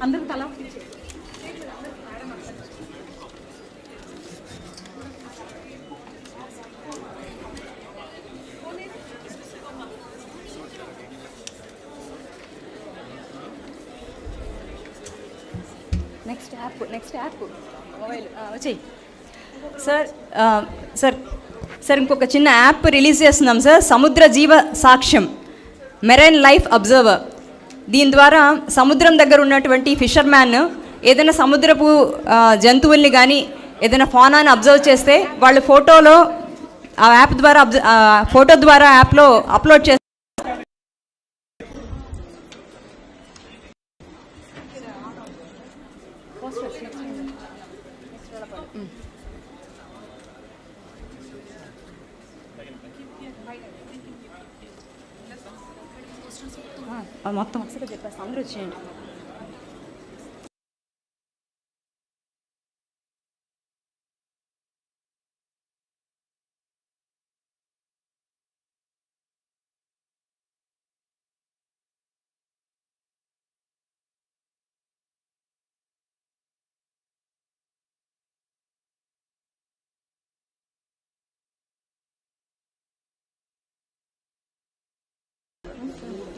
అందరూ తల next app mobile వచ్చేయి సార్. సార్ ఇంకొక చిన్న యాప్ రిలీజ్ చేస్తున్నాం సార్, సముద్ర జీవ సాక్ష్యం, మెరైన్ లైఫ్ అబ్జర్వర్. దీని ద్వారా సముద్రం దగ్గర ఉన్నటువంటి ఫిషర్మ్యాన్ ఏదైనా సముద్రపు జంతువుల్ని కానీ ఏదైనా ఫానాన్ని అబ్జర్వ్ చేస్తే వాళ్ళు ఫోటోలో ఆ యాప్ ద్వారా ఫోటో ద్వారా యాప్లో అప్లోడ్ చేస్తారు. మొత్తం ఒకసారి చెప్పేసి అందరూ వచ్చేయండి.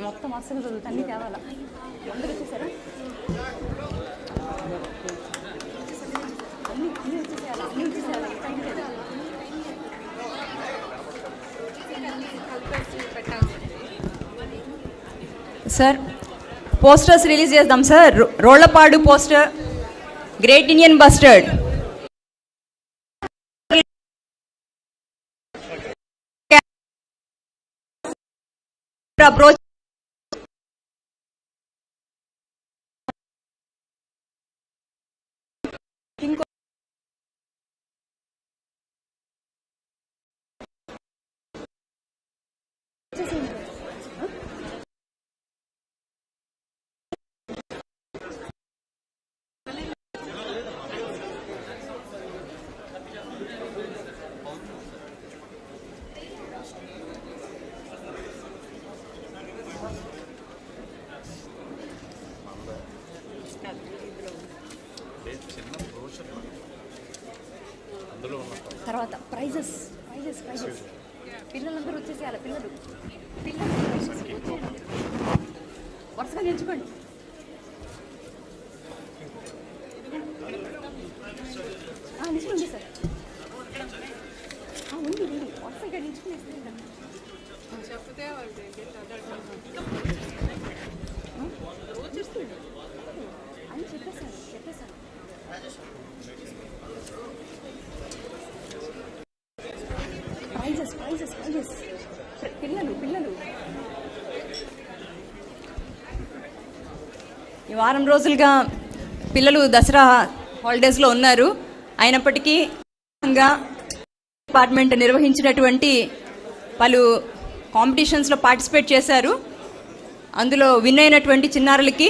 మొత్తం అసలు చదువుతా అన్నీ తేవాలా. అందరూ వచ్చేసారా? అన్నీ వచ్చేసేయాలా, అన్నీ వచ్చేసేయాలా. సార్ పోస్టర్స్ రిలీజ్ చేద్దాం sir. Rollapadu poster, great Indian bustard, approach తర్వాత ప్రైజెస్ పిల్లలందరూ వచ్చేసేయాలి. పిల్లలు వరుసగా నిల్చుకోండి. నిల్చుకోండి సార్. ఉంది వరుసగా నిల్చుకునేస్తే అని చెప్పేశాను. ప్రైజెస్ పిల్లలు ఈ వారం రోజులుగా పిల్లలు దసరా హాలిడేస్లో ఉన్నారు. అయినప్పటికీ డిపార్ట్మెంట్ నిర్వహించినటువంటి పలు కాంపిటీషన్స్లో పార్టిసిపేట్ చేశారు. అందులో విన్ అయినటువంటి చిన్నారులకి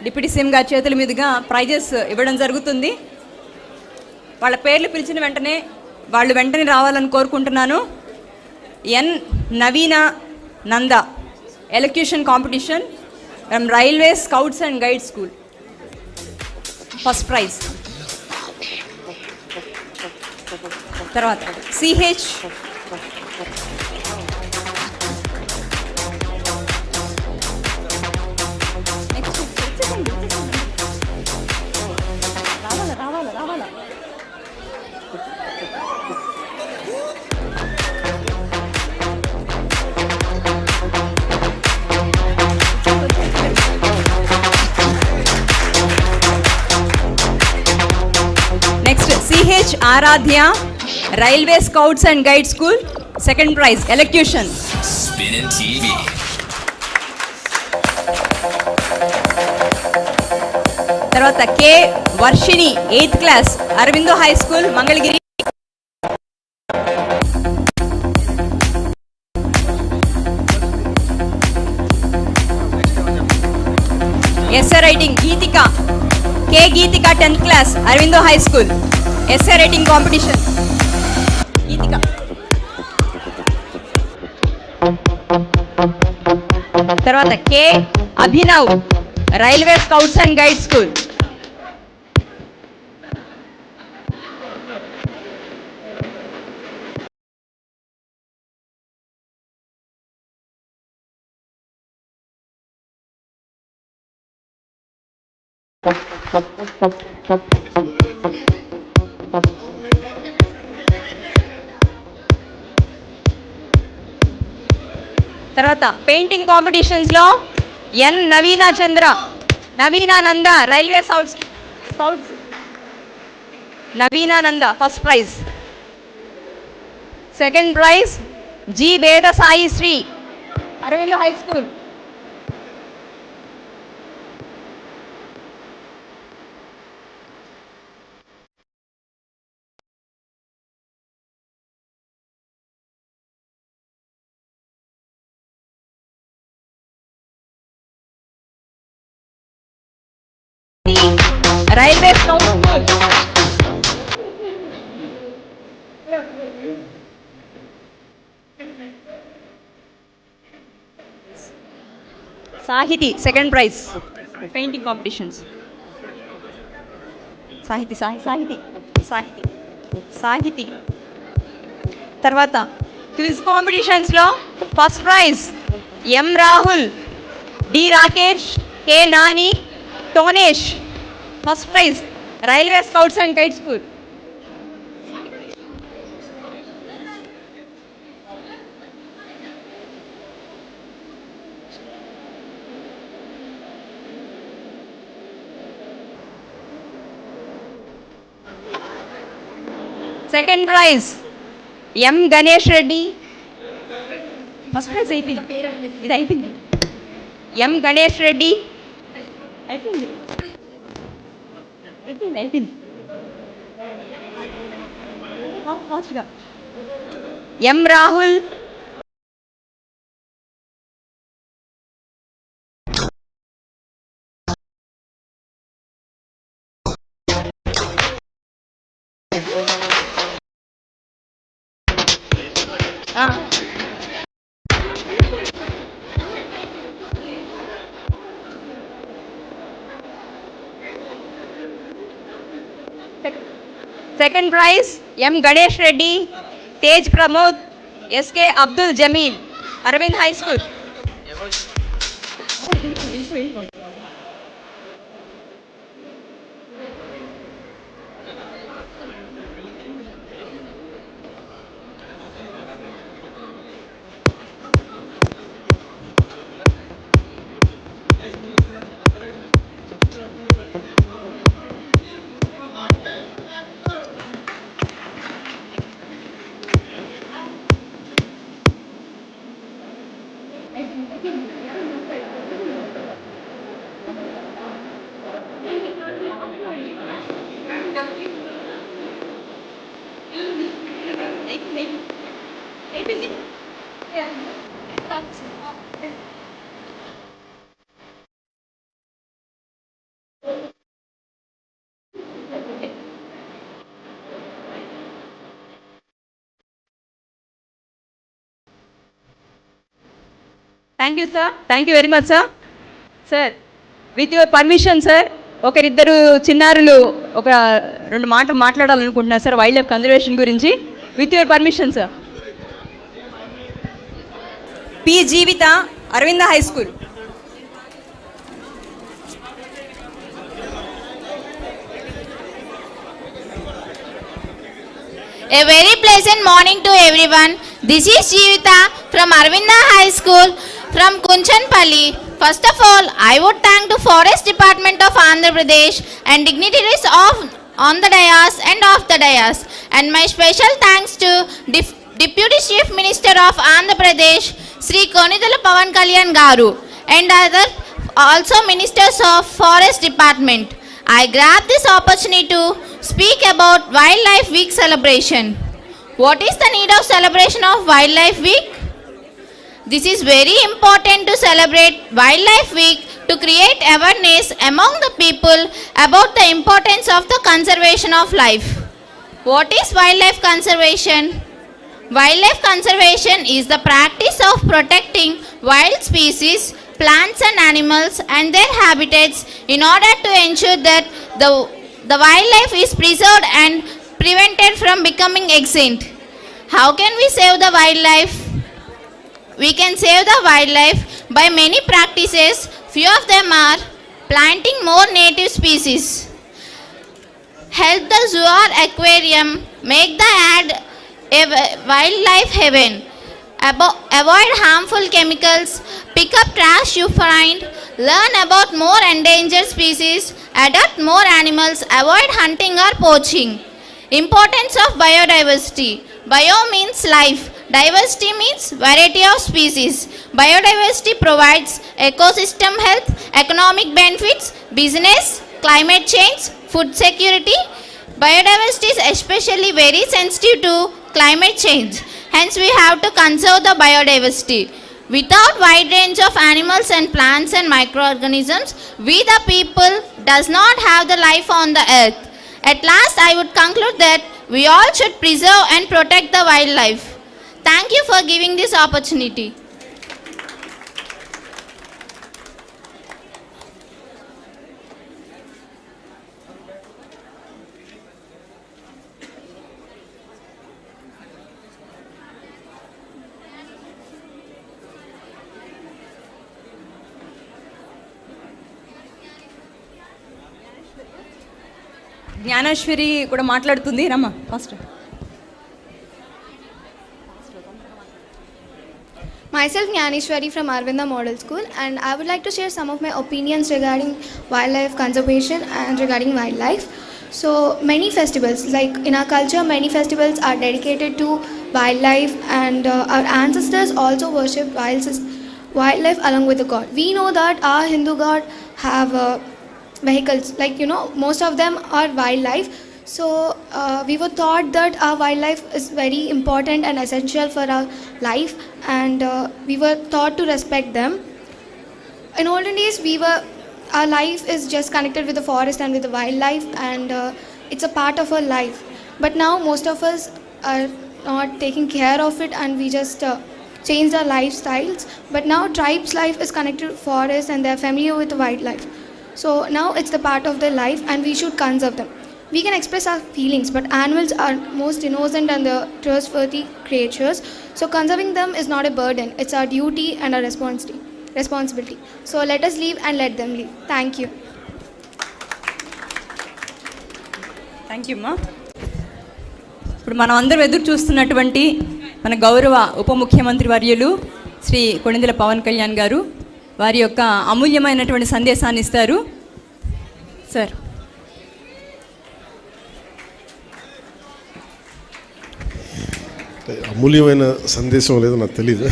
డిప్యూటీ సీఎం గారి చేతుల మీదుగా ప్రైజెస్ ఇవ్వడం జరుగుతుంది. వాళ్ళ పేర్లు పిలిచిన వెంటనే వాళ్ళు వెంటనే రావాలని కోరుకుంటున్నాను. N Naveena Nanda, elocution competition from railway scouts and guide school, first prize. తర్వాత సిహెచ్ రావాలా. Next CH Aradhya, railway scouts and guide school, second prize elocution. తర్వాత K Varshini, 8th class, Aurobindo high school, Mangalagiri. Essay writing Geethika, K Geethika, 10th class, Aurobindo high school, essay writing competition. Geethika తర్వాత K Abhinav, railway scouts and guide school. తర్వాత painting కాంపిటీషన్స్లో N Naveenananda, railway scouts. నవీనానంద first prize. Second prize G Veda Sai Sri, Aravind high school. Railway scout school. Sahiti second prize painting competitions. Sahiti. తర్వాత quiz కాంపిటీషన్స్లో first prize M Rahul, D Rakesh, K Nani, Tonesh. First prize railway scouts and guide school. Second prize M Ganesh Reddy. First prize అయిపోయింది, ఇది అయిపోయింది. M Ganesh Reddy అయిపోయింది. M Rahul, second prize M Ganesh Reddy, Tej Pramod, SK Abdul Jameel, Aravind high school. Thank you sir, thank you very much sir. Sir with your permission sir, ఒకరిద్దరు చిన్నారులు ఒక 2 మాటలు మాట్లాడాలనుకుంటున్నారు sir wild life conservation గురించి. With your permission sir. P Jeevitha, Aravinda high school. A very pleasant morning to everyone. This is Jeevita from Arvinda High School from Kunchanpalli. First of all, I would thank the Forest Department of Andhra Pradesh and dignitaries on the dais and off the dais. And my special thanks to Deputy Chief Minister of Andhra Pradesh, Sri Konitala Pawan Kalyan Garu, and other also ministers of Forest Department. I grab this opportunity to speak about Wildlife Week celebration. What is the need of celebration of Wildlife Week? This is very important to celebrate Wildlife Week to create awareness among the people about the importance of the conservation of life. What is wildlife conservation? Wildlife conservation is the practice of protecting wild species plants and animals and their habitats in order to ensure that the wildlife is preserved and prevented from becoming extinct. How can we save the wildlife? We can save the wildlife by many practices. Few of them are planting more native species, help the zoo or aquarium make the ad a wildlife heaven, avoid harmful chemicals, pick up trash you find, learn about more endangered species, adopt more animals, avoid hunting or poaching. Importance of biodiversity. Bio means life. Diversity means variety of species. Biodiversity provides ecosystem health, economic benefits, business, climate change, food security. Biodiversity is especially very sensitive to climate change. Hence, we have to conserve the biodiversity. Without wide range of animals and plants and microorganisms, we the people does not have the life on the earth. At last, I would conclude that we all should preserve and protect the wildlife. Thank you for giving this opportunity. Gnaneshwari కూడా మాట్లాడుతుంది. రమ్మ first. Myself Gnaneshwari from Arvinda Model School, and I would like to share some of my opinions regarding wildlife conservation and regarding wildlife. So many festivals, like in our culture, many festivals are dedicated to wildlife, and our ancestors also worshipped wildlife along with the god. We know that our Hindu god have vehicles, like most of them are wildlife. So we were taught that our wildlife is very important and essential for our life, and we were taught to respect them. In olden days, our life is just connected with the forest and with the wildlife, and it's a part of our life. But now most of us are not taking care of it, and we just changed our lifestyles. But now tribes' life is connected to forest, and they are familiar with the wildlife. So now it's the part of their life, and we should conserve them. We can express our feelings, but animals are most innocent and the trustworthy creatures. So conserving them is not a burden. It's our duty and our responsibility. So let us live and let them live. Thank you. Thank you అమ్మా. ఇప్పుడు మనం అందరం ఎదురు చూస్తున్నటువంటి మన గౌరవ ఉప ముఖ్యమంత్రి వర్యులు శ్రీ కొణిదెల పవన్ కళ్యాణ్ గారు వారి యొక్క అమూల్యమైనటువంటి సందేశాన్ని ఇస్తారు. సార్. అమూల్యమైన సందేశం లేదో నాకు తెలీదు.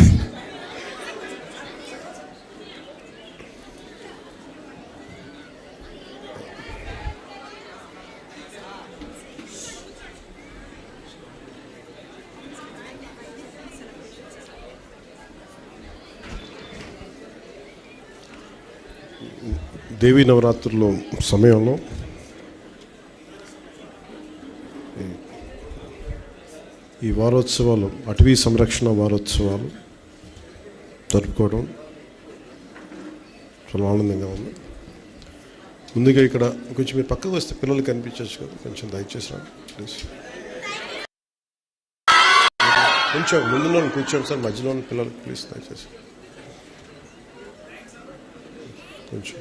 దేవీ నవరాత్రుల సమయంలో ఈ వారోత్సవాలు, అటవీ సంరక్షణ వారోత్సవాలు జరుపుకోవడం చాలా ఆనందంగా ఉంది. ముందుగా ఇక్కడ కొంచెం మీరు పక్కకు వస్తే పిల్లలు కనిపించవచ్చు కదా, కొంచెం దయచేసి రా ప్లీజ్. కొంచెం ముందులో కూర్చోండి సార్, మధ్యలో పిల్లలు ప్లీజ్ దయచేసి కొంచెం.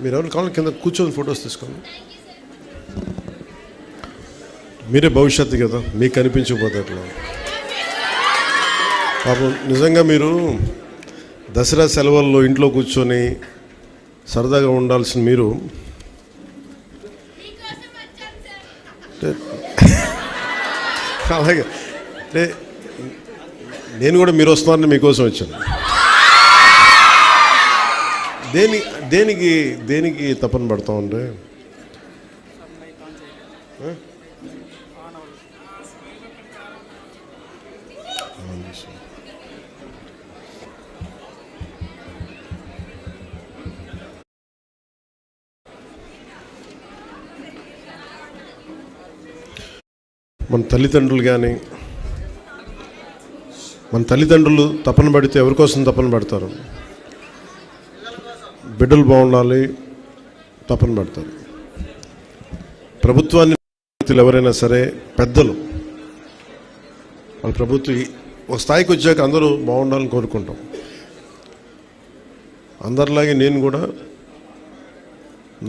మీరు ఎవరు కావాలి కింద కూర్చొని ఫొటోస్ తీసుకోండి. మీరే భవిష్యత్తు కదా, మీకు కనిపించకపోతే అట్లా. పాపం నిజంగా మీరు దసరా సెలవుల్లో ఇంట్లో కూర్చొని సరదాగా ఉండాల్సిన మీరు అలాగే అంటే నేను కూడా మీరు వస్తున్నారని మీకోసం వచ్చాను. దేనికి తపన పడతా ఉండే మన తల్లిదండ్రులు కానీ, మన తల్లిదండ్రులు తపన పడితే ఎవరి కోసం తపన పడతారు? బిడ్డలు బాగుండాలి తపన పడతారు. ప్రభుత్వాన్ని ఎవరైనా సరే పెద్దలు వాళ్ళ ప్రభుత్వం ఒక స్థాయికి వచ్చాక అందరూ బాగుండాలని కోరుకుంటాం. అందరిలాగే నేను కూడా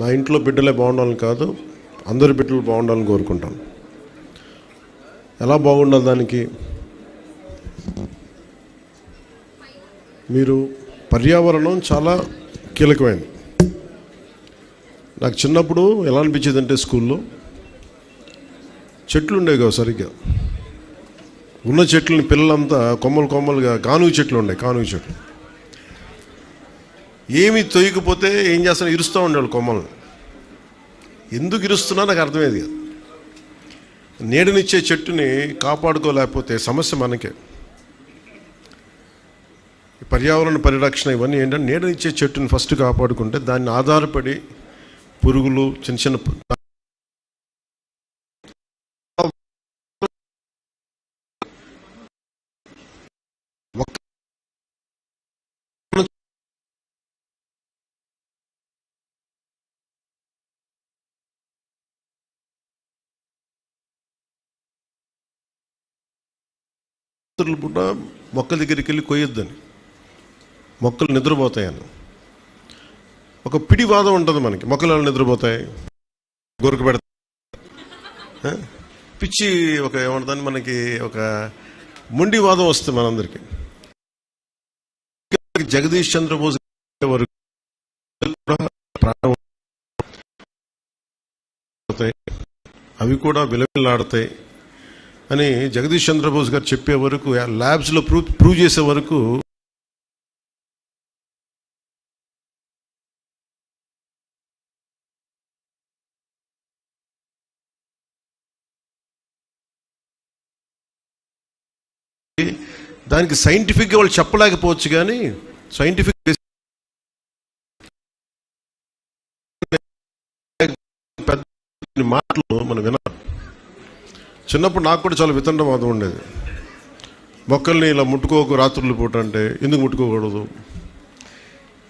నా ఇంట్లో బిడ్డలే బాగుండాలని కాదు, అందరి బిడ్డలు బాగుండాలని కోరుకుంటాను. ఎలా బాగుండాలి దానికి? మీరు పర్యావరణం చాలా కీలకమైనది. నాకు చిన్నప్పుడు ఎలా అనిపించేది అంటే స్కూల్లో చెట్లు ఉండేవి కావు సరిగ్గా. ఉన్న చెట్లని పిల్లలంతా కొమ్మలుగా కానుగ చెట్లు ఉండే, కానుగ చెట్లు ఏమి తొయ్యకపోతే ఏం చేస్తాను, ఇరుస్తూ ఉండేవాళ్ళు కొమ్మల్ని. ఎందుకు ఇరుస్తున్నా నాకు అర్థమయ్యేది కాదు. నీడనిచ్చే చెట్టుని కాపాడుకోలేకపోతే సమస్య మనకే. పర్యావరణ పరిరక్షణ ఇవన్నీ ఏంటంటే నీడనిచ్చే చెట్టుని ఫస్ట్ కాపాడుకుంటే దాన్ని ఆధారపడి పురుగులు చిన్న చిన్న పూట మొక్కల దగ్గరికి వెళ్ళి కొయ్యొద్దని, మొక్కలు నిద్రపోతాయని ఒక పిడివాదం ఉంటుంది మనకి. మొక్కలు నిద్రపోతాయి, గొరకు పెడతాయి, పిచ్చి ఒక ఏమంటుందని మనకి ఒక మొండివాదం వస్తుంది మనందరికీ. జగదీష్ చంద్రబోస్ వరకు ప్రాణం అవి కూడా విలవిల్లాడతాయి అని జగదీష్ చంద్రబోస్ గారు చెప్పే వరకు, ల్యాబ్స్లో ప్రూవ్ చేసే వరకు దానికి సైంటిఫిక్గా వాళ్ళు చెప్పలేకపోవచ్చు, కానీ సైంటిఫిక్ పెద్ద మాటలు మనం వినాలి. చిన్నప్పుడు నాకు కూడా చాలా వితండవాదం ఉండేది. మొక్కల్ని ఇలా ముట్టుకోకు రాత్రులు పూట అంటే ఎందుకు ముట్టుకోకూడదు?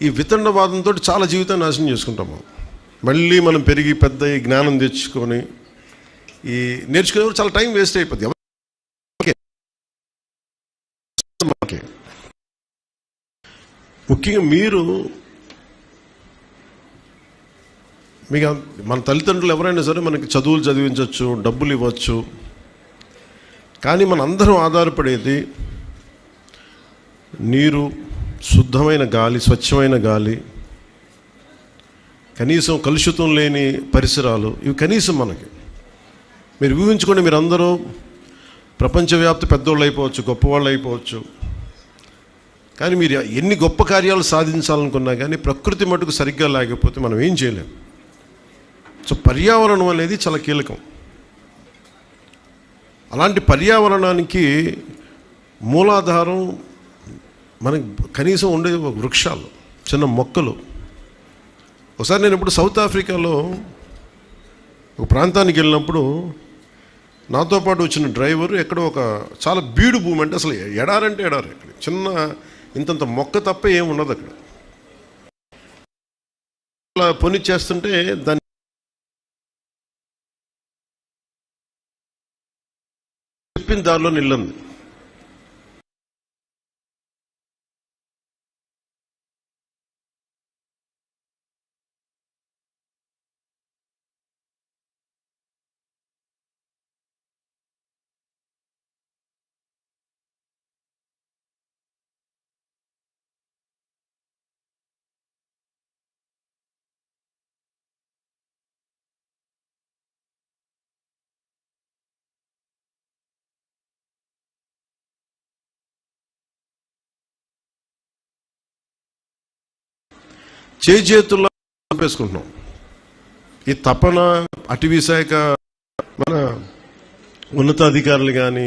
ఈ వితండవాదంతో చాలా జీవితాన్ని నాశనం చేసుకుంటాము. మళ్ళీ మనం పెరిగి పెద్ద ఈ జ్ఞానం తెచ్చుకొని ఈ నేర్చుకునే చాలా టైం వేస్ట్ అయిపోద్ది. ముఖ్యంగా మీకు మన తల్లిదండ్రులు ఎవరైనా సరే మనకి చదువులు చదివించవచ్చు, డబ్బులు ఇవ్వచ్చు, కానీ మన అందరం ఆధారపడేది నీరు, శుద్ధమైన గాలి, స్వచ్ఛమైన గాలి, కనీసం కలుషితం లేని పరిసరాలు. ఇవి కనీసం మనకి. మీరు ఊహించుకోండి, మీరు అందరూ ప్రపంచవ్యాప్త పెద్దోళ్ళు అయిపోవచ్చు, గొప్పవాళ్ళు అయిపోవచ్చు, కానీ మీరు ఎన్ని గొప్ప కార్యాలు సాధించాలనుకున్నా కానీ ప్రకృతి మటుకు సరిగ్గా లేకపోతే మనం ఏం చేయలేం. సో పర్యావరణం అనేది చాలా కీలకం. అలాంటి పర్యావరణానికి మూలాధారం మనకి కనీసం ఉండే వృక్షాలు, చిన్న మొక్కలు. ఒకసారి నేను ఇప్పుడు సౌత్ ఆఫ్రికాలో ఒక ప్రాంతానికి వెళ్ళినప్పుడు నాతో పాటు వచ్చిన డ్రైవరు ఎక్కడో ఒక చాలా బీడు భూమి, అంటే అసలు ఎడారంటే ఎడారు, ఇక్కడ చిన్న ఇంతంత మొక్క తప్ప ఏమున్నది అక్కడ. అలా పొని చేస్తుంటే దాన్ని చెప్పిన దారిలో నిల్లంది. చేతుల్లో వేసుకుంటున్నాం. ఈ తపన అటవీ శాఖ మన ఉన్నతాధికారులు కానీ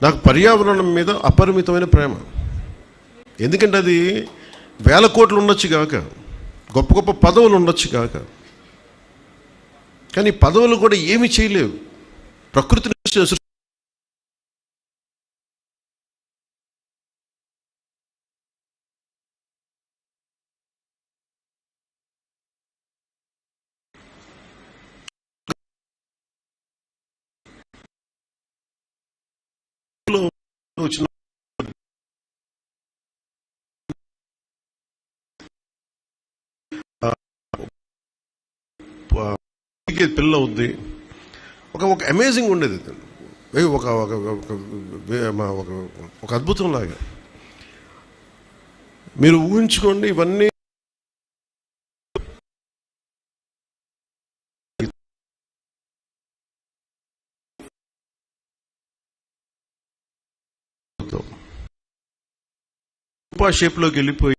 నాకు పర్యావరణం మీద అపరిమితమైన ప్రేమ. ఎందుకంటే అది వేల కోట్లు ఉండొచ్చు కాక, గొప్ప గొప్ప పదవులు ఉండొచ్చు కాక, కానీ పదవులు కూడా ఏమీ చేయలేవు. ప్రకృతిని వచ్చిన పిల్ల అవుద్ది. ఒక అమేజింగ్ ఉండేది, ఒక ఒక అద్భుతం లాగా. మీరు ఊహించుకోండి, ఇవన్నీ షేప్లోకి వెళ్ళిపోయి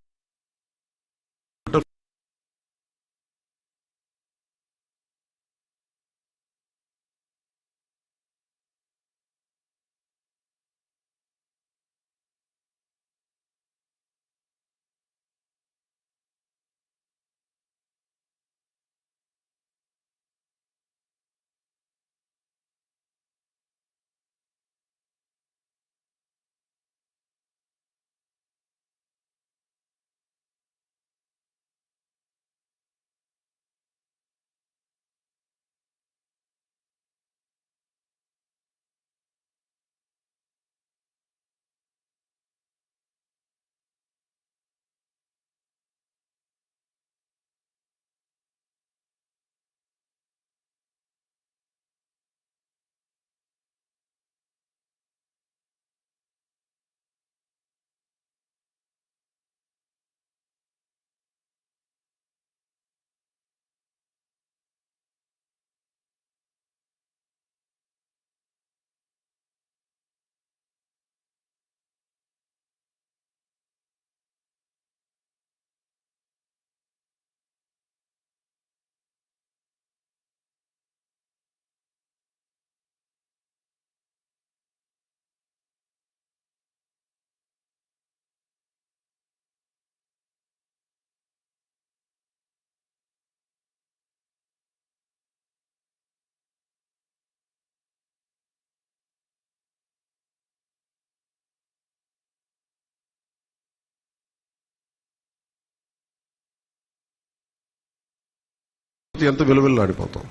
ఎంత విలువెల్లాడిపోతాం.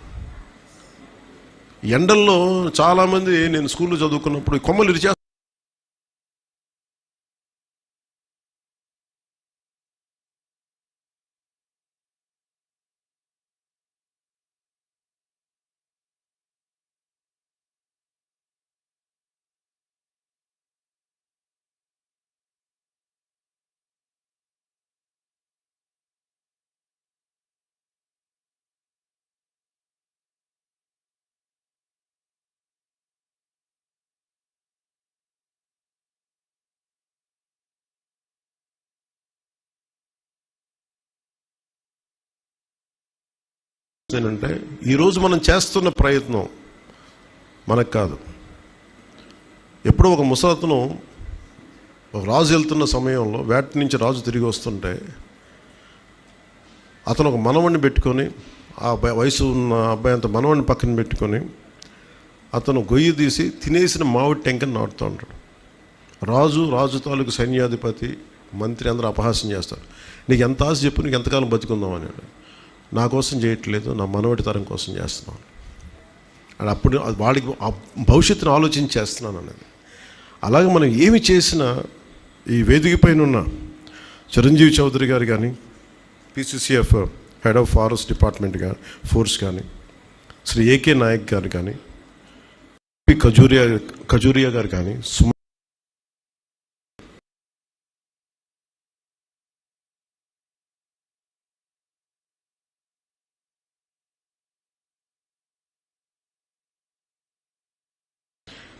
ఎండల్లో చాలామంది, నేను స్కూల్లో చదువుకున్నప్పుడు కొమ్మలు ఇరిచే అంటే ఈరోజు మనం చేస్తున్న ప్రయత్నం మనకు కాదు. ఎప్పుడో ఒక ముసలతను, ఒక రాజు వెళ్తున్న సమయంలో వేట నుంచి రాజు తిరిగి వస్తుంటే అతను ఒక మనవణ్ణి పెట్టుకొని, ఆ వయసు ఉన్న అబ్బాయి అంత మనవణ్ణి పక్కన పెట్టుకొని అతను గొయ్యి తీసి తినేసిన మామిడి టెంకని నాటుతూ ఉంటాడు. రాజు తాలూకు సైన్యాధిపతి, మంత్రి అందరూ అపహాస్యం చేస్తారు. నీకు ఎంత ఆశ చెప్పు, నీకు ఎంతకాలం బతుకుందాం అన్నాడు. నా కోసం చేయట్లేదు, నా మనవడి తరం కోసం చేస్తున్నాను. అండ్ అప్పుడు వాడికి భవిష్యత్తును ఆలోచించి చేస్తున్నాను అనేది. అలాగే మనం ఏమి చేసినా ఈ వేదిక పైన ఉన్న చిరంజీవి చౌదరి గారు కానీ, PCCF head of forest department కానీ, ఫోర్స్ కానీ, శ్రీ AK నాయక్ గారు కానీ, ఖజూరియా గారు కానీ,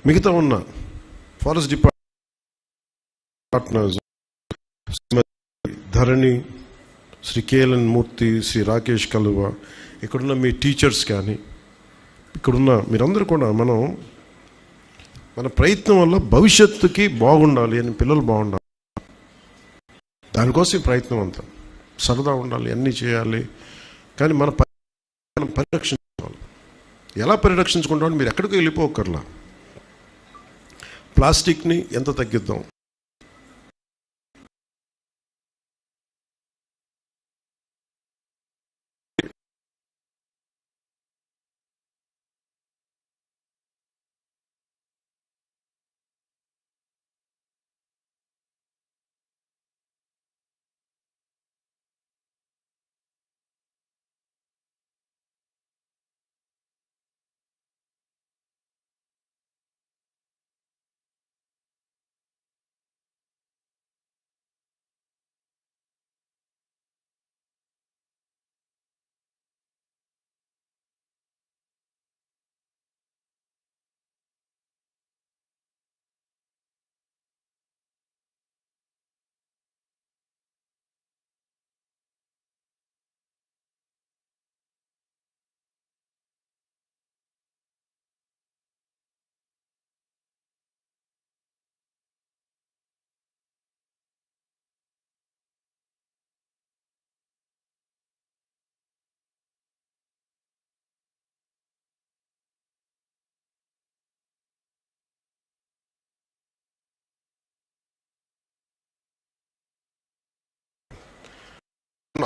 మిగతా ఉన్న ఫారెస్ట్ పార్ట్నర్స్, ధరణి, శ్రీ KLN మూర్తి, శ్రీ రాకేష్ కలువ, ఇక్కడున్న మీ టీచర్స్ కానీ, ఇక్కడున్న మీరందరూ కూడా మనం మన ప్రయత్నం వల్ల భవిష్యత్తుకి బాగుండాలి అని, పిల్లలు బాగుండాలి, దానికోసం ఈ ప్రయత్నం అంతా. సరదా ఉండాలి, అన్నీ చేయాలి, కానీ మనం పరిరక్షించుకోవాలి. ఎలా పరిరక్షించుకుంటామని మీరు ఎక్కడికి వెళ్ళిపోకర్లా. ప్లాస్టిక్ని ఎంత తగ్గిద్దాం,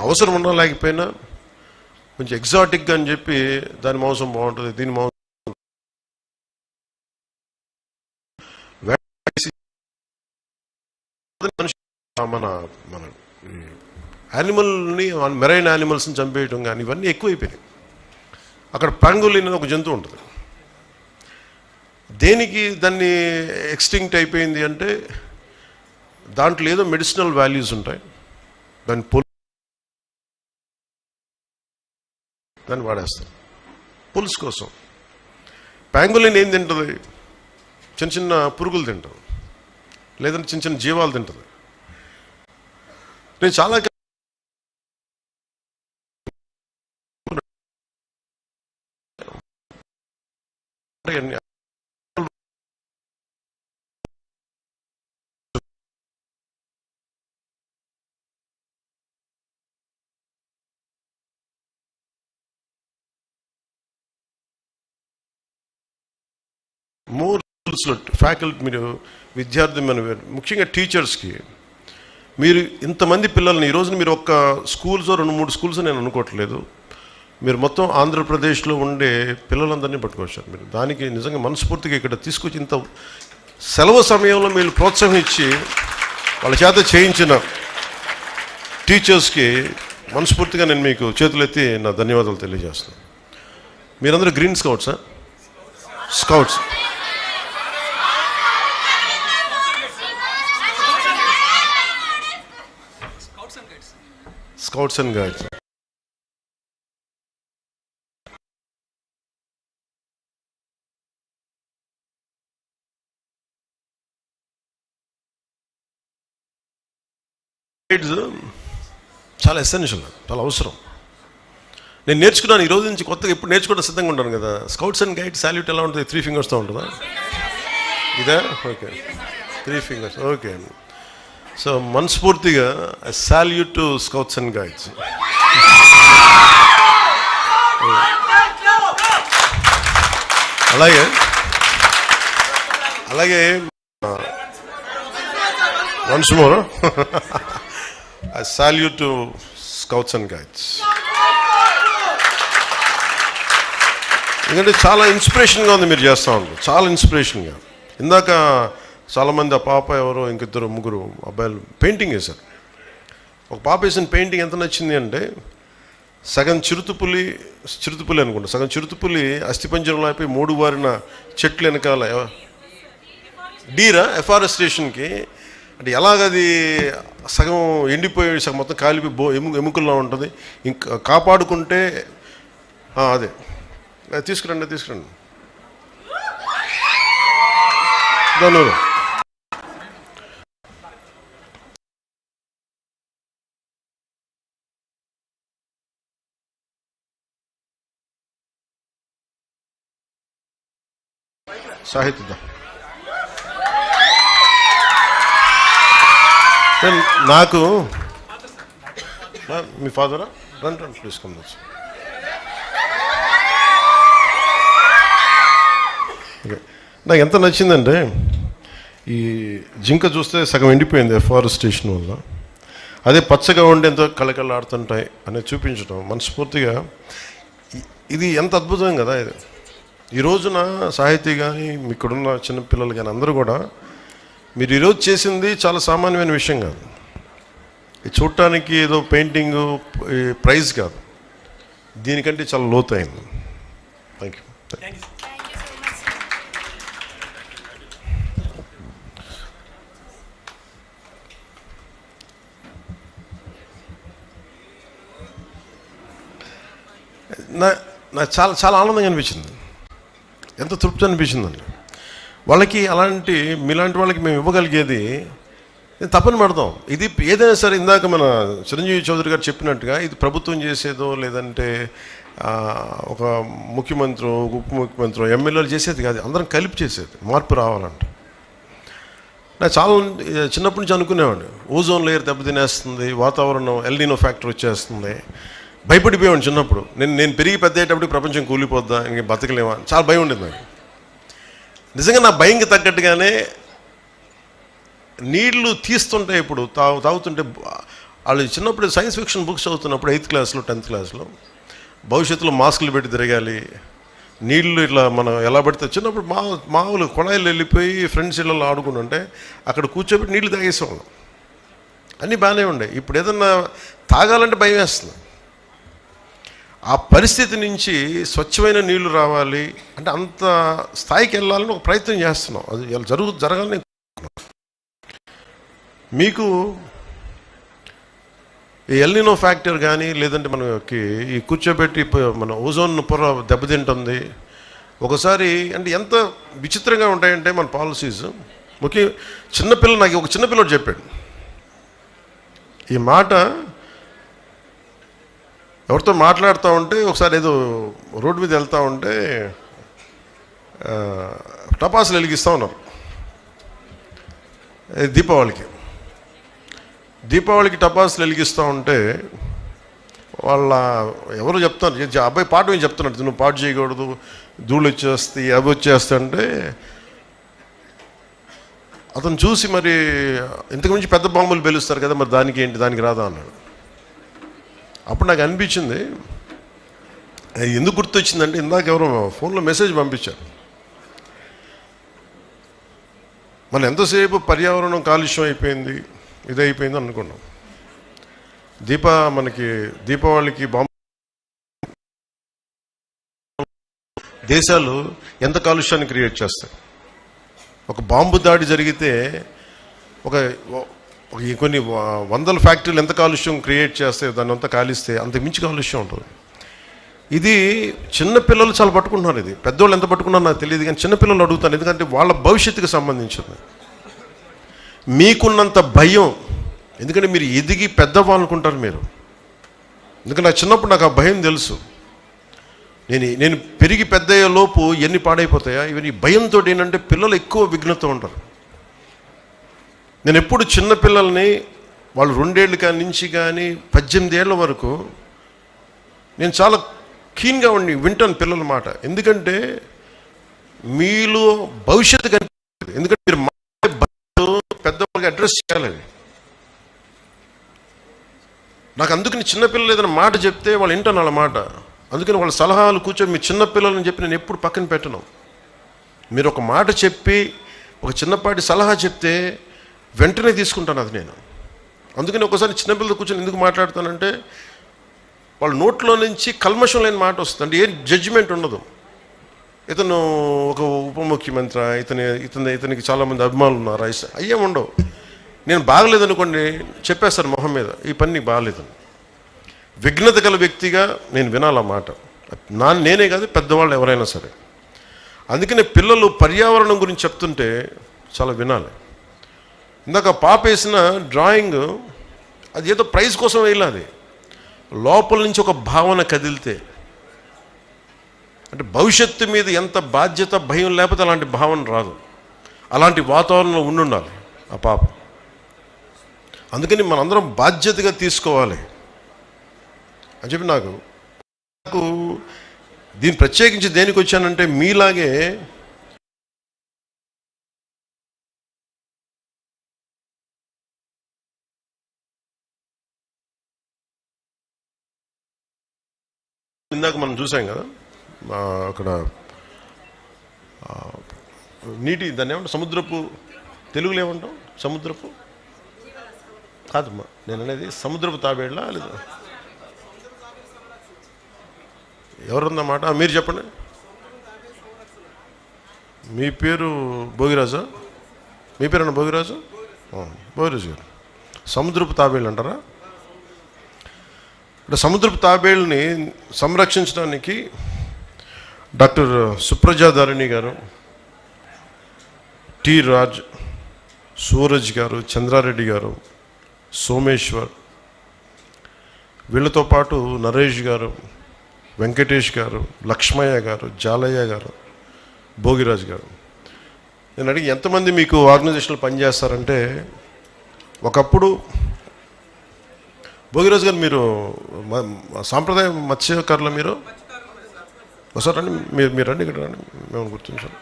అవసరం ఉన్నా లేకపోయినా కొంచెం ఎగ్జాటిక్గా అని చెప్పి దాని మాంసం బాగుంటుంది, దీని మాంసం మన మన యానిమల్ని, మెరైన్ యానిమల్స్ని చంపేయటం కానీ ఇవన్నీ ఎక్కువైపోయినాయి. అక్కడ పాంగోలిన్ అని ఒక జంతువు ఉంటుంది. దేనికి దాన్ని ఎక్స్టింక్ట్ అయిపోయింది అంటే దాంట్లో ఏదో మెడిసినల్ వాల్యూస్ ఉంటాయి, దాన్ని వాడేస్తారు పులుసు కోసం. పాంగోలిన్ ఏం తింటుంది? చిన్న చిన్న పురుగులు తింటుంది, లేదంటే చిన్న చిన్న జీవాలు తింటుంది. నేను చాలా మోర్ ఫ్యాకల్టీ, మీరు విద్యార్థి, మన ముఖ్యంగా టీచర్స్కి, మీరు ఇంతమంది పిల్లల్ని ఈరోజు మీరు ఒక్క స్కూల్స్ 2-3 స్కూల్స్ నేను అనుకోవట్లేదు, మీరు మొత్తం ఆంధ్రప్రదేశ్లో ఉండే పిల్లలందరినీ పట్టుకొచ్చారు. మీరు దానికి నిజంగా మనస్ఫూర్తిగా ఇక్కడ తీసుకొచ్చి ఇంత సెలవు సమయంలో మీరు ప్రోత్సాహం ఇచ్చి వాళ్ళ చేత చేయించిన టీచర్స్కి మనస్ఫూర్తిగా నేను మీకు చేతులెత్తి నా ధన్యవాదాలు తెలియజేస్తున్నాను. మీరందరూ గ్రీన్ స్కౌట్సా? Scouts. Scouts and guides. Guides చాలా ఎసెన్షియల్, చాలా అవసరం. నేను నేర్చుకున్నాను ఈ రోజు నుంచి, కొత్తగా ఎప్పుడు నేర్చుకోవడం సిద్ధంగా ఉంటాను కదా. స్కౌట్స్ అండ్ గైడ్ సాల్యూట్ ఎలా ఉంటుంది? 3 ఫింగర్స్తో ఉంటుందా? ఇదా? Okay, 3 fingers. ఓకే. సో మనస్ఫూర్తిగా I salute to scouts and guides. అలాగే once more I salute to scouts and guides. ఎందుకంటే చాలా ఇన్స్పిరేషన్గా ఉంది మీరు చేస్తూ ఉంటారు, చాలా ఇన్స్పిరేషన్గా. ఇందాక చాలామంది, ఆ పాప ఎవరో, ఇంకిద్దరు ముగ్గురు అబ్బాయిలు పెయింటింగ్ వేశారు. ఒక పాప వేసిన పెయింటింగ్ ఎంత నచ్చింది అంటే, సగం చిరుతుపులి అనుకుంటా, సగం చిరుతుపులి అస్థిపంజరంలో అయిపోయి 3 వారిన చెట్లు వెనకాల డీరా ఎఫారెస్టేషన్కి, అంటే ఎలాగది సగం ఎండిపోయి సగం మొత్తం కాలిపోయి ఎముకల్లో ఉంటుంది. ఇంకా కాపాడుకుంటే అదే తీసుకురండి ధన్యవాదాలు. సాహిత్య నాకు మీ ఫాదరా రండి ప్లీజ్ కమ్. ఓకే, నాకు ఎంత నచ్చిందంటే ఈ జింక చూస్తే సగం ఎండిపోయింది ఫారెస్టేషన్ వల్ల, అదే పచ్చగా ఉండి ఎంతో కళకళలాడుతుంటాయి అనేది చూపించడం మనస్ఫూర్తిగా ఇది ఎంత అద్భుతం కదా. ఇది ఈ రోజున సాహితీ కానీ ఇక్కడున్న చిన్నపిల్లలు కానీ అందరూ కూడా మీరు ఈరోజు చేసింది చాలా సామాన్యమైన విషయం కాదు. ఇది చూడటానికి ఏదో పెయింటింగు ప్రైజ్ కాదు, దీనికంటే చాలా లోతైంది. Thank you. నాకు చాలా చాలా ఆనందంగా అనిపించింది, ఎంత తృప్తి అనిపించిందండి. వాళ్ళకి అలాంటి మీలాంటి వాళ్ళకి మేము ఇవ్వగలిగేది తప్పని పడతాం. ఇది ఏదైనా సరే ఇందాక మన చిరంజీవి చౌదరి గారు చెప్పినట్టుగా ఇది ప్రభుత్వం చేసేదో లేదంటే ఒక ముఖ్యమంత్రి ఉప ముఖ్యమంత్రి ఎమ్మెల్యేలు చేసేది కాదు, అందరం కలిపి చేసేది. మార్పు రావాలంటే నాకు చాలా చిన్నప్పటి నుంచి అనుకునేవాడిని ఓజోన్ లేయర్ దెబ్బతినేస్తుంది, వాతావరణం ఎల్నినో ఫ్యాక్టర్ వచ్చేస్తుంది, భయపడిపోయాను చిన్నప్పుడు. నేను పెరిగి పెద్దయ్యేటప్పుడు ప్రపంచం కూలిపోద్దా, ఇంక బతకలేమా, చాలా భయం ఉండేది నాకు. నిజంగా నా భయంకి తగ్గట్టుగానే నీళ్లు తీస్తుంటే ఇప్పుడు తాగుతుంటే వాళ్ళు చిన్నప్పుడు సైన్స్ ఫిక్షన్ బుక్స్ చదువుతున్నప్పుడు 8th క్లాస్లో 10th క్లాస్లో భవిష్యత్తులో మాస్కులు పెట్టి తిరగాలి, నీళ్లు ఇట్లా మనం ఎలా పడితే చిన్నప్పుడు మామూలు కొళాయిలు వెళ్ళిపోయి ఫ్రెండ్స్ ఇళ్ళలో ఆడుకుంటుంటే అక్కడ కూర్చోబెట్టి నీళ్లు తాగేసేవాళ్ళం, అన్నీ బాగానే ఉండే. ఇప్పుడు ఏదన్నా తాగాలంటే భయం వేస్తుంది. ఆ పరిస్థితి నుంచి స్వచ్ఛమైన నీళ్లు రావాలి అంటే అంత స్థాయికి వెళ్ళాలని ఒక ప్రయత్నం చేస్తున్నాం. అది జరగాలని మీకు ఈ ఎల్నినో ఫ్యాక్టర్ కానీ లేదంటే మనకి ఈ కూర్చోబెట్టి మన ఓజోన్ పొర దెబ్బతింటుంది ఒకసారి. అంటే ఎంత విచిత్రంగా ఉంటాయంటే మన పాలసీస్. ముఖ్యంగా చిన్నపిల్లలు, నాకు ఒక చిన్నపిల్లడు చెప్పాడు ఈ మాట. ఎవరితో మాట్లాడుతూ ఉంటే ఒకసారి ఏదో రోడ్డు మీద వెళ్తూ ఉంటే టపాసులు వెలిగిస్తూ ఉన్నారు దీపావళికి టపాసులు వెలిగిస్తూ ఉంటే వాళ్ళ ఎవరు చెప్తారు, అబ్బాయి పాట ఏం చెప్తున్నాడు, నువ్వు పాట చేయకూడదు, ధూళి వచ్చేస్తాయి అవి వచ్చేస్తాయంటే అతను చూసి మరి ఇంతకుమించి పెద్ద బాంబులు పేలుస్తారు కదా, మరి దానికి ఏంటి, దానికి రాదా అన్నాడు. అప్పుడు నాకు అనిపించింది ఎందుకు గుర్తొచ్చిందంటే ఇందాక ఎవరో ఫోన్లో మెసేజ్ పంపించారు. మనం ఎంతసేపు పర్యావరణం కాలుష్యం అయిపోయింది ఇదైపోయింది అనుకున్నాం. మనకి దీపావళికి బాంబు దేశాలు ఎంత కాలుష్యాన్ని క్రియేట్ చేస్తాయి. ఒక బాంబు దాడి జరిగితే కొన్ని వందల ఫ్యాక్టరీలు ఎంత కాలుష్యం క్రియేట్ చేస్తాయి, దాన్ని అంతా కాలిస్తే అంత మించి కాలుష్యం ఉంటుంది. ఇది చిన్నపిల్లలు చాలా పట్టుకుంటున్నారు, ఇది పెద్దవాళ్ళు ఎంత పట్టుకున్నారో నాకు తెలియదు కానీ చిన్నపిల్లలు అడుగుతాను, ఎందుకంటే వాళ్ళ భవిష్యత్తుకు సంబంధించింది. మీకున్నంత భయం, ఎందుకంటే మీరు ఎదిగి పెద్దవాళ్ళు అనుకుంటారు మీరు, ఎందుకంటే నాకు చిన్నప్పుడు నాకు ఆ భయం తెలుసు. నేను పెరిగి పెద్దయ్యే లోపు ఎన్ని పాడైపోతాయా ఇవన్నీ భయంతో. ఏంటంటే పిల్లలు ఎక్కువ విఘ్నత ఉంటారు. నేను ఎప్పుడు చిన్నపిల్లల్ని వాళ్ళు 2 ఏళ్ళు కాని నుంచి కానీ 18 ఏళ్ళ వరకు నేను చాలా కీన్గా వింటాను పిల్లల మాట. ఎందుకంటే మీలో భవిష్యత్తు కనిపిస్తుంది, ఎందుకంటే మీరు పెద్దవాళ్ళకి అడ్రస్ చేయాలి. నాకు అందుకని చిన్నపిల్లలు ఏదైనా మాట చెప్తే వాళ్ళు వింటాను వాళ్ళ మాట. అందుకని వాళ్ళ సలహాలు కూర్చొని మీ చిన్నపిల్లలని చెప్పి నేను ఎప్పుడు పక్కన పెట్టను. మీరు ఒక మాట చెప్పి ఒక చిన్నపాటి సలహా చెప్తే వెంటనే తీసుకుంటాను అది నేను. అందుకని ఒకసారి చిన్నపిల్లలు కూర్చొని ఎందుకు మాట్లాడతానంటే వాళ్ళ నోట్లో నుంచి కల్మషం లేని మాట వస్తుంది, అంటే ఏం జడ్జిమెంట్ ఉండదు. ఇతను ఒక ఉప ముఖ్యమంత్రి, ఇతనికి చాలామంది అభిమానులు ఉన్నారు, అయ్యేం ఉండవు. నేను బాగలేదనుకోండి చెప్పేస్తాను మొహం మీద, ఈ పని నీకు బాగలేదని. విఘ్నత గల వ్యక్తిగా నేను వినాలన్నమాట, నేనే కాదు పెద్దవాళ్ళు ఎవరైనా సరే. అందుకనే పిల్లలు పర్యావరణం గురించి చెప్తుంటే చాలా వినాలి. ఇందాక పాప వేసిన డ్రాయింగ్ అది ఏదో ప్రైజ్ కోసం వేయాలి, లోపల నుంచి ఒక భావన కదిలితే, అంటే భవిష్యత్తు మీద ఎంత బాధ్యత భయం లేకపోతే అలాంటి భావన రాదు. అలాంటి వాతావరణంలో ఉండాలి ఆ పాప. అందుకని మనందరం బాధ్యతగా తీసుకోవాలి అని చెప్పి నాకు దీన్ని ప్రత్యేకించి దేనికి వచ్చానంటే మీలాగే ఇందాక మనం చూసాం కదా అక్కడ నీటి దాన్ని ఏమంటాం, సముద్రపు తెలుగులో ఏమంటాం, సముద్రపు కాదమ్మా నేను అనేది సముద్రపు తాబేళ్ళ లేదా ఎవరుందన్నమాట, మీరు చెప్పండి. మీ పేరు భోగిరాజా? మీ పేరు అన్న భోగిరాజు? భోగిరాజు గారు. సముద్రపు తాబేళ్ళు అంటారా? అంటే సముద్రపు తాబేళ్ళని సంరక్షించడానికి డాక్టర్ సుప్రజాధారిణి గారు, టి రాజ్, సూరజ్ గారు, చంద్రారెడ్డి గారు, సోమేశ్వర్, వీళ్ళతో పాటు నరేష్ గారు, వెంకటేష్ గారు, లక్ష్మయ్య గారు, జాలయ్య గారు, భోగిరాజు గారు. నేను అడిగి ఎంతమంది మీకు ఆర్గనైజేషన్లో పనిచేస్తారంటే, ఒకప్పుడు భోగిరాజు గారు మీరు సాంప్రదాయ మత్స్యకారులు, మీరు ఒకసారి రండి, మీరు రండి, ఇక్కడ రండి, మేము గుర్తించాం.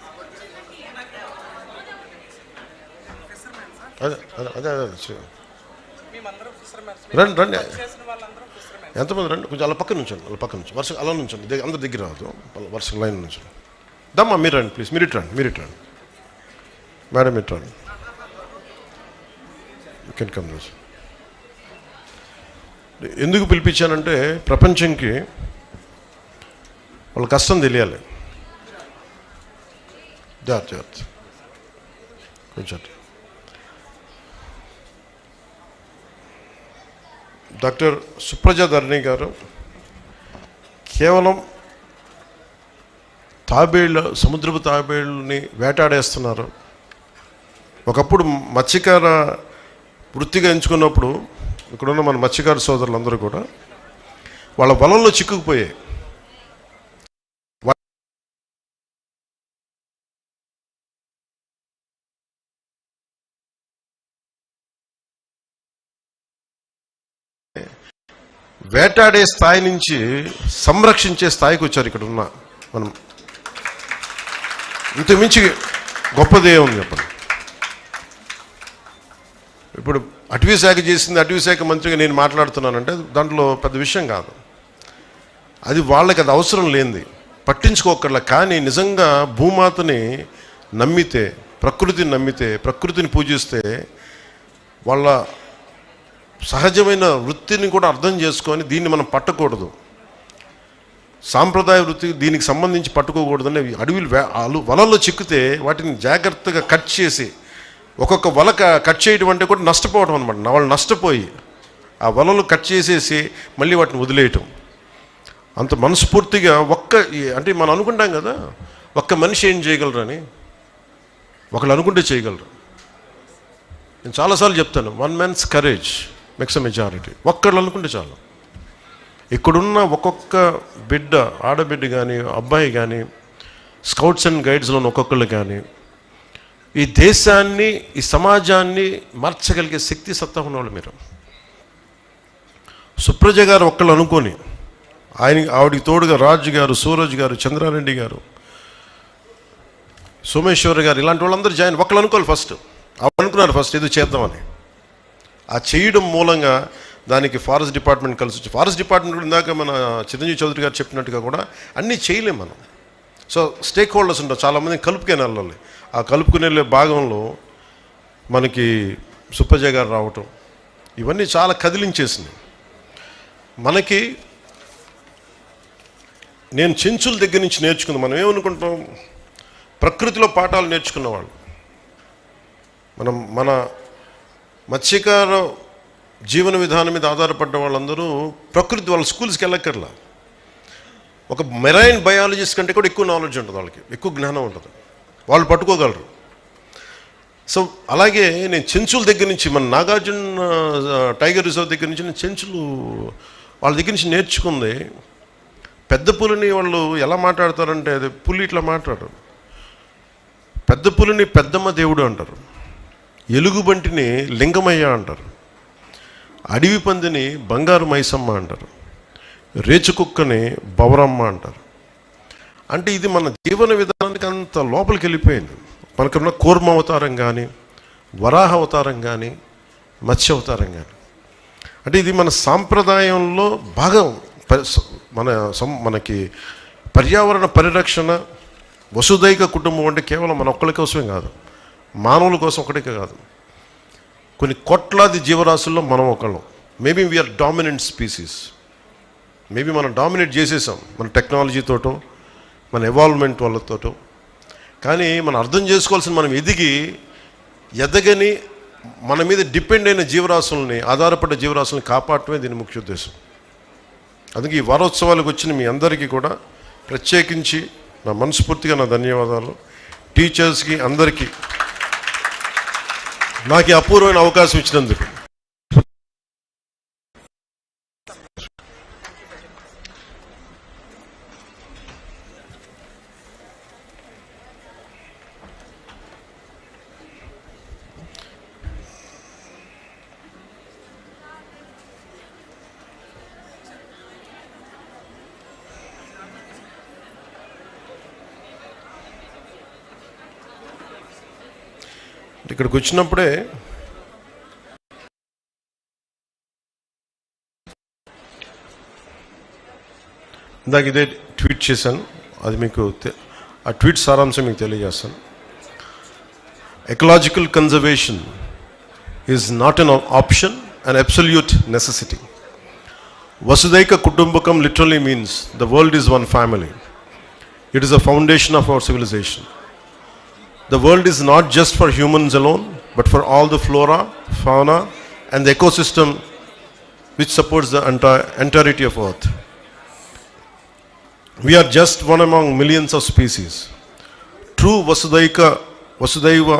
అదే అదే అదే అదే రండి రండి, ఎంతమంది రండి, కొంచెం అలా పక్కన నుంచండి, అలా పక్కన నుంచి వరుస అలా నుంచండి, అందరి దగ్గర రాదు, వరుస లైన్ నుంచి దమ్మా. మీరు రండి ప్లీజ్, మీరు ఇటు రండి, మీరు ఇటు రండి మేడం, ఇటు రండి. Can come this. ఎందుకు పిలిపించానంటే ప్రపంచంకి వాళ్ళ కష్టం తెలియాలి. జాగ్రత్త కొంచెం. డాక్టర్ సుప్రజాధారిణి గారు కేవలం సముద్రపు తాబేళ్ళని వేటాడేస్తున్నారు. ఒకప్పుడు మత్స్యకార వృత్తిగా ఎంచుకున్నప్పుడు ఇక్కడున్న మన మత్స్యకార సోదరులందరూ కూడా వాళ్ళ వలల్లో చిక్కుకుపోయాయి. వేటాడే స్థాయి నుంచి సంరక్షించే స్థాయికి వచ్చారు ఇక్కడ ఉన్న మనం. ఇంతకుమించి గొప్పదే ఉంది చెప్పండి. ఇప్పుడు అటవీ శాఖ చేసింది, అటవీ శాఖ మంత్రిగా నేను మాట్లాడుతున్నానంటే దాంట్లో పెద్ద విషయం కాదు. అది వాళ్ళకి అది అవసరం లేనిది, పట్టించుకోకర్లా. కానీ నిజంగా భూమాతని నమ్మితే, ప్రకృతిని నమ్మితే, ప్రకృతిని పూజిస్తే, వాళ్ళ సహజమైన వృత్తిని కూడా అర్థం చేసుకొని దీన్ని మనం పట్టకూడదు, సాంప్రదాయ వృత్తి దీనికి సంబంధించి పట్టుకోకూడదని అడవిలు వలల్లో చిక్కితే వాటిని జాగ్రత్తగా కట్ చేసి, ఒక్కొక్క వల కట్ చేయడం అంటే కూడా నష్టపోవడం అనమాట. వాళ్ళు నష్టపోయి ఆ వలలు కట్ చేసేసి మళ్ళీ వాటిని వదిలేయటం. అంత మనస్ఫూర్తిగా అంటే మనం అనుకుంటాం కదా, ఒక్క మనిషి ఏం చేయగలరని, ఒకళ్ళు అనుకుంటే చేయగలరు. నేను చాలాసార్లు చెప్తాను, one man's courage makes a majority. ఒక్కళ్ళు అనుకుంటే చాలు. ఇక్కడున్న ఒక్కొక్క బిడ్డ, ఆడబిడ్డ కానీ అబ్బాయి కానీ, స్కౌట్స్ అండ్ గైడ్స్లోని ఒక్కొక్కళ్ళు కానీ ఈ దేశాన్ని, ఈ సమాజాన్ని మార్చగలిగే శక్తి సత్తా ఉన్నవాళ్ళు మీరు. సుప్రజ గారు ఒక్కళ్ళు అనుకొని, ఆవిడికి తోడుగా రాజు గారు, సూరజ్ గారు, చంద్రారెడ్డి గారు, సోమేశ్వర్ గారు, ఇలాంటి వాళ్ళందరూ జాయిన్. ఒక్కళ్ళు అనుకోవాలి ఫస్ట్, అనుకున్నారు ఫస్ట్ ఏదో చేద్దామని. ఆ చేయడం మూలంగా దానికి ఫారెస్ట్ డిపార్ట్మెంట్ కలిసి వచ్చి, ఫారెస్ట్ డిపార్ట్మెంట్ కూడా ఇందాక మన చిరంజీవి చౌదరి గారు చెప్పినట్టుగా కూడా అన్నీ చేయలేం మనం. సో స్టేక్ హోల్డర్స్ ఉంటారు, చాలామంది కలుపుకొని వెళ్ళాలి. ఆ కలుపుకుని వెళ్ళే భాగంలో మనకి సుప్రజ గారు రావటం, ఇవన్నీ చాలా కదిలించేసింది మనకి. నేను చెంచుల దగ్గర నుంచి నేర్చుకుంది. మనం ఏమనుకుంటాం, ప్రకృతిలో పాఠాలు నేర్చుకున్నవాళ్ళు మన మత్స్యకార జీవన విధానం మీద ఆధారపడ్డ వాళ్ళందరూ ప్రకృతి, వాళ్ళ స్కూల్స్కి వెళ్ళక్కర్లా. ఒక మెరైన్ బయాలజిస్ట్ కంటే కూడా ఎక్కువ నాలెడ్జ్ ఉంటుంది వాళ్ళకి, ఎక్కువ జ్ఞానం ఉంటుంది, వాళ్ళు పట్టుకోగలరు. సో అలాగే నేను చెంచుల దగ్గర నుంచి, మన నాగార్జున టైగర్ రిజర్వ్ దగ్గర నుంచి నేను చెంచులు వాళ్ళ దగ్గర నుంచి నేర్చుకుంది. పెద్ద పులిని వాళ్ళు ఎలా మాట్లాడతారంటే, అది పులి ఇట్లా మాట్లాడరు. పెద్ద పులిని పెద్దమ్మ దేవుడు అంటారు, ఎలుగుబంటిని లింగమయ్య అంటారు. అడవి పందిని బంగారు మైసమ్మ అంటారు, రేచుకుక్కని బవరమ్మ అంటారు. అంటే ఇది మన జీవన విధానానికి అంత లోపలికి వెళ్ళిపోయింది. మనకున్న కూర్మ అవతారం కానీ, వరాహ అవతారం కానీ, మత్స్య అవతారం కానీ, అంటే ఇది మన సాంప్రదాయంలో భాగం. మనకి పర్యావరణ పరిరక్షణ, వసుదైక కుటుంబం అంటే కేవలం మన ఒక్కరి కోసమే కాదు, మానవుల కోసం ఒకటే కాదు, కొన్ని కోట్లాది జీవరాశుల్లో మనం ఒకళ్ళం. Maybe we are dominant species. Maybe మనం డామినేట్ చేసేసాం మన టెక్నాలజీతోటో, మన ఎవాల్వ్మెంట్ వాళ్ళతోటో. కానీ మనం అర్థం చేసుకోవాల్సిన, మనం ఎదగని మన మీద డిపెండ్ అయిన జీవరాశుల్ని, ఆధారపడ్డ జీవరాశుల్ని కాపాడటమే దీని ముఖ్య ఉద్దేశం. అందుకే ఈ వారోత్సవాలకు వచ్చిన మీ అందరికీ కూడా ప్రత్యేకించి నా మనస్ఫూర్తిగా నా ధన్యవాదాలు. టీచర్స్కి అందరికీ నాకు ఈ అపూర్వమైన అవకాశం ఇచ్చినందుకు. ఇక్కడికి వచ్చినప్పుడే ఇందాక ఇదే ట్వీట్ చేశాను, అది మీకు ఆ ట్వీట్ సారాంశం మీకు తెలియజేస్తాను. Ecological conservation is not an option, an absolute necessity. Vasudhaika Kutumbakam literally means the world is one family. It is a foundation of our civilization. The world is not just for humans alone, but for all the flora, fauna, and the ecosystem which supports the entirety of Earth. We are just one among millions of species. True Vasudhaiva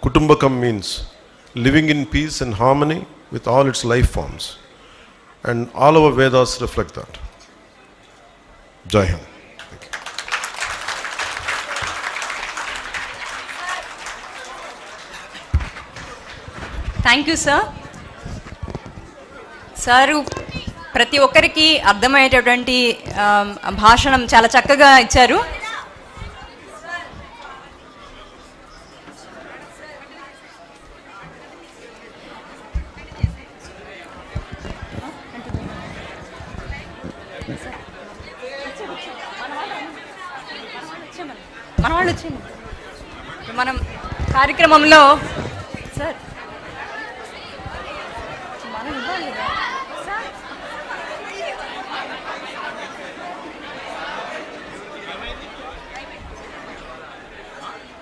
Kutumbakam means living in peace and harmony with all its life forms. And all our Vedas reflect that. Jai Hind. Thank you sir. Sir ప్రతి ఒక్కరికి అర్థమయ్యేటటువంటి భాషణం చాలా చక్కగా ఇచ్చారు. మన వాళ్ళు వచ్చేయండి. మనం కార్యక్రమంలో సార్ మనం ఇవ్వాలి కదా.